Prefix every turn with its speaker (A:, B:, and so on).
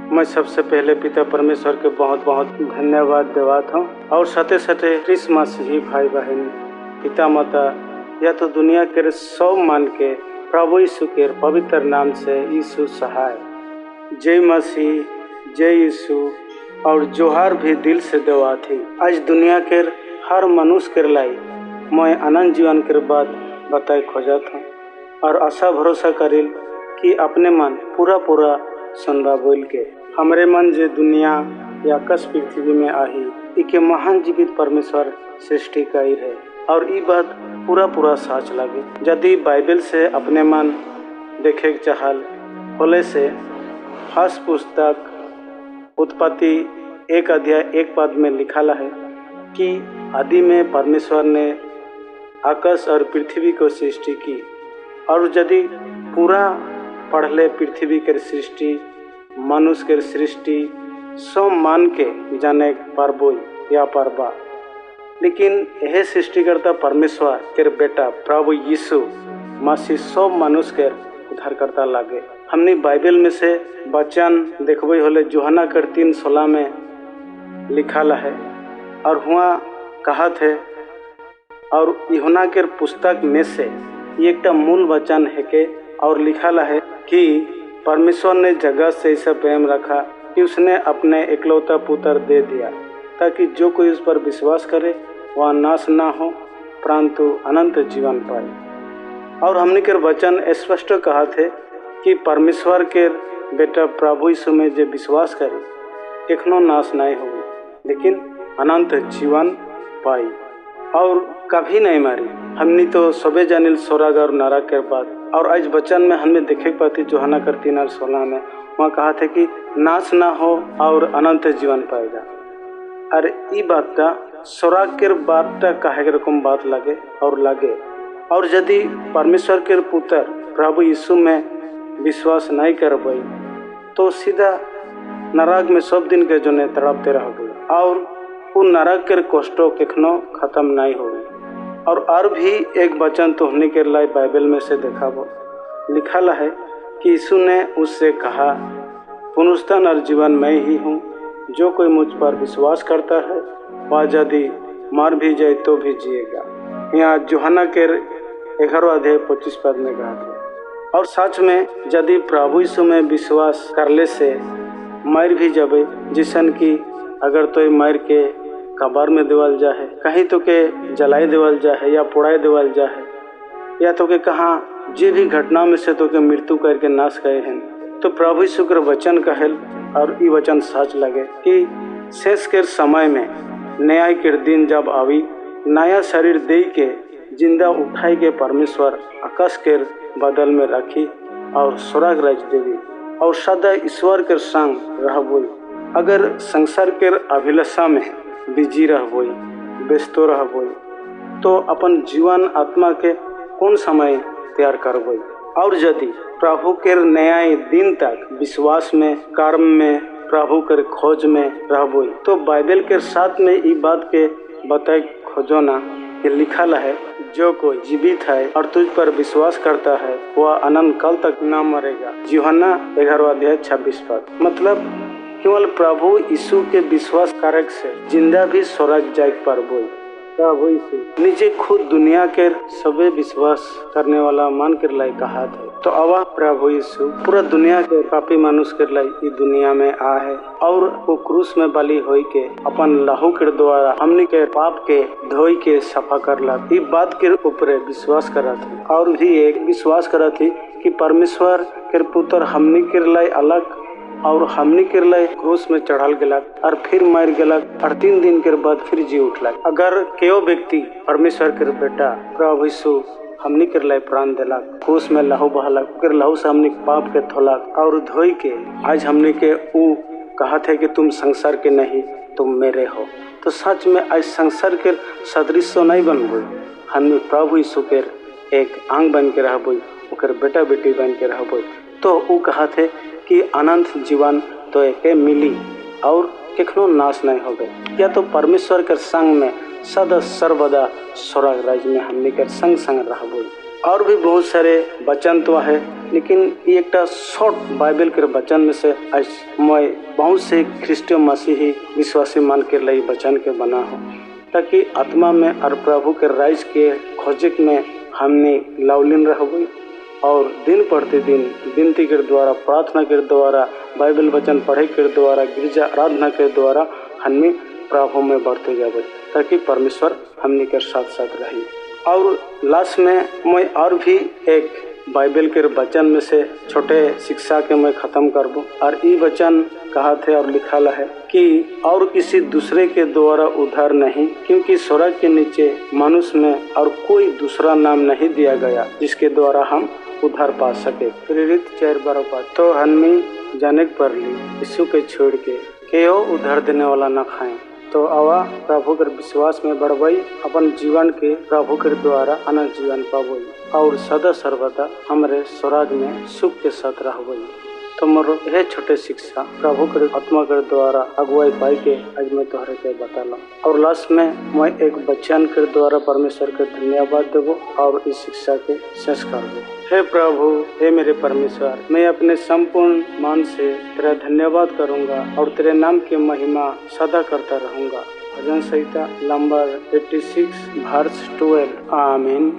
A: मैं सबसे पहले पिता परमेश्वर के बहुत बहुत धन्यवाद देवात हूँ और सते सते क्रिसमस ही भाई बहन पिता माता या तो दुनिया के सब मान के प्रभु यीशु के पवित्र नाम से यीशु सहाय जय मसीह जय यीशु और जोहार भी दिल से देवा थी। आज दुनिया के हर मनुष्य के लाई मैं अनंत जीवन के बात बताए खोजत हूँ और आशा भरोसा करिल कि अपने मन पूरा सुनबा बोल के हमरे मन जे दुनिया या कस पृथ्वी में आही इके महान जीवित परमेश्वर सृष्टि कई है और ये बात पूरा सच लगे। यदि बाइबल से अपने मन देखे चाहल होले से फर्स्ट पुस्तक उत्पत्ति 1 अध्याय 1 पद में लिखा है कि आदि में परमेश्वर ने आकाश और पृथ्वी को सृष्टि की। और यदि पूरा पढ़ले पृथ्वी के सृष्टि मनुष्य के सृष्टि सब मान के जाने पारबो या पारबा, लेकिन यह सृष्टिकर्ता परमेश्वर के बेटा प्रभु यीशु मसीह सब मनुष्य के उद्धारकर्ता लागे। हमने बाइबल में से वचन देखबे होले यूहन्ना के 3:16 में लिखा है और हुआ कहा थे और यूहन्ना के पुस्तक में से एक मूल वचन है के और लिखा है कि परमेश्वर ने जगत से ऐसा प्रेम रखा कि उसने अपने इकलौता पुत्र दे दिया ताकि जो कोई उस पर विश्वास करे वह नाश ना हो परंतु अनंत जीवन पाए। और हमने के वचन स्पष्ट कहा थे कि परमेश्वर के बेटा प्रभु यीशु में जो विश्वास करे एखनो नाश नहीं होगी लेकिन अनंत जीवन पाई और कभी नहीं मारी। हमने तो सबे जानिल स्वर्ग और नरक के बात और आज वचन में हमें देखे पाती यूहन्ना के 3:16 में वहाँ कहा था कि नाश ना हो और अनंत जीवन पाएगा। अरे ये बात का स्वर्ग के बात कहे के रकम बात लगे और यदि परमेश्वर के पुत्र प्रभु यीशु में विश्वास नहीं करबे तो सीधा नरक में सब दिन के जोने तड़पते रहोगे और वो नरक के कष्टों केखनो खत्म नहीं होगी। और भी एक वचन तो हमने के लाई बाइबल में से देखा वो लिखा है कि यीशु ने उससे कहा पुनरुत्थान और जीवन मैं ही हूँ, जो कोई मुझ पर विश्वास करता है वह यदि मर भी जाए तो भी जिएगा। यहाँ यूहन्ना के 11 अध्याय 25 पद में कहा था। और सच में यदि प्रभु यीशु में विश्वास करले से मर भी जाबे जिसन की अगर तो मर के कब्र में देवल जाए कहीं तो के जलाई देवल जाए या पोड़ाई देवल जाए या तो के कहाँ जे भी घटना में से तो के मृत्यु करके नाश गए हैं तो प्रभु यीशु के वचन कहल और ये वचन सच लगे कि शेष के समय में न्याय के दिन जब आवी नया शरीर दे के जिंदा उठाई के परमेश्वर आकाश के बदल में रखी और स्वर्ग राज देवी और सदा ईश्वर के संग रहबो। अगर संसार के अभिलाषा में बिजी रहबो व्यस्त रहबो तो अपन जीवन आत्मा के कौन समय तैयार करबो। और यदि प्रभु के न्याय दिन तक विश्वास में कर्म में प्रभु के खोज में रहबो तो बाइबल के साथ में ये बात के बताए खोजो ना कि लिखा है जो कोई जीवित है और तुझ पर विश्वास करता है वह अनंत काल तक न मरेगा। यूहन्ना 11 अध्याय 26 पद। मतलब केवल प्रभु यीशु के विश्वास कारक से जिंदा भी स्वर्ग जाए पारबो। प्रभु यीशु निजे खुद दुनिया के सबे विश्वास करने वाला मान कर लाई कहा था तो अब प्रभु यीशु पूरा दुनिया के पापी मनुष्य के लाई इस दुनिया में आ है और वो क्रूस में बलि होई के अपन लहू के द्वारा हमनी के पाप के धोई के सफा कर ला। इस बात के ऊपर विश्वास करा थी और भी एक विश्वास करा थी कि परमेश्वर के पुत्र हमनी के लाई अलग और हमनी के लिए क्रूस में चढ़ल गलक और फिर मर गलक और 3 दिन के बाद फिर जी उठलक। अगर केओ व्यक्ति परमेश्वर के बेटा प्रभु यीशु हमनी के लिए प्राण दिलक क्रूस में लहू बहलक फिर लहू से हमनी पाप के धोलक और धोई के आज हमनी के ऊ कहा थे कि तुम संसार के नहीं तुम मेरे हो। तो सच में आज संसार के सदृश नहीं बनबो हमें प्रभु यीशु के एक अंग बन के रहबो ओकर बेटा बेटी बन के रहबो। तो ऊ कहा थे कि अनंत जीवन तो एक मिली और केखनो नाश नहीं होगे या तो परमेश्वर के संग में सदा सर्वदा स्वर्ग राज्य में हमने के संग रहबो। और भी बहुत सारे वचन तो है, लेकिन ये एक शॉर्ट बाइबल के वचन में से आज मैं बहुत से ख्रिस्टियन मसीही विश्वासी मान के लिए वचन के बना हूँ, ताकि आत्मा में और प्रभु के राज के खोज में हमने लवलीन रहबई और दिन प्रतिदिन विनती के द्वारा, प्रार्थना के द्वारा, बाइबल वचन पढ़े के द्वारा, गिरजा आराधना के द्वारा हमें प्रभु में बढ़ते जावे, ताकि परमेश्वर हमने के साथ साथ रही। और लास्ट में मैं और भी एक बाइबल के वचन में से छोटे शिक्षा के मैं खत्म कर दूं। और ये वचन कहा थे और लिखा है कि और किसी दूसरे के द्वारा उद्धार नहीं, क्योंकि स्वर्ग के नीचे मनुष्य में और कोई दूसरा नाम नहीं दिया गया जिसके द्वारा हम उद्धार पा सके। प्रेरित 4:12 तो हमें जाने पर ली यीशु के छोड़ के यो उद्धार देने वाला न खाएं। तो आवा प्रभु के विश्वास में बढ़वई, अपन जीवन के प्रभु के द्वारा अनंत जीवन पावई और सदा सर्वदा हमारे स्वर्ग में सुख के साथ रहवई। तो मोर यह छोटे शिक्षा प्रभु के आत्मा के द्वारा अगुवाई पाई के आज मैं तोहरे के बताला। और लास्ट में मैं एक वचन के द्वारा परमेश्वर के धन्यवाद देवो और इस शिक्षा के शेष कर दो। हे प्रभु, हे मेरे परमेश्वर, मैं अपने संपूर्ण मन से तेरा धन्यवाद करूंगा और तेरे नाम की महिमा सदा करता रहूंगा। भजन संहिता नंबर 86 वर्स 12। आमीन।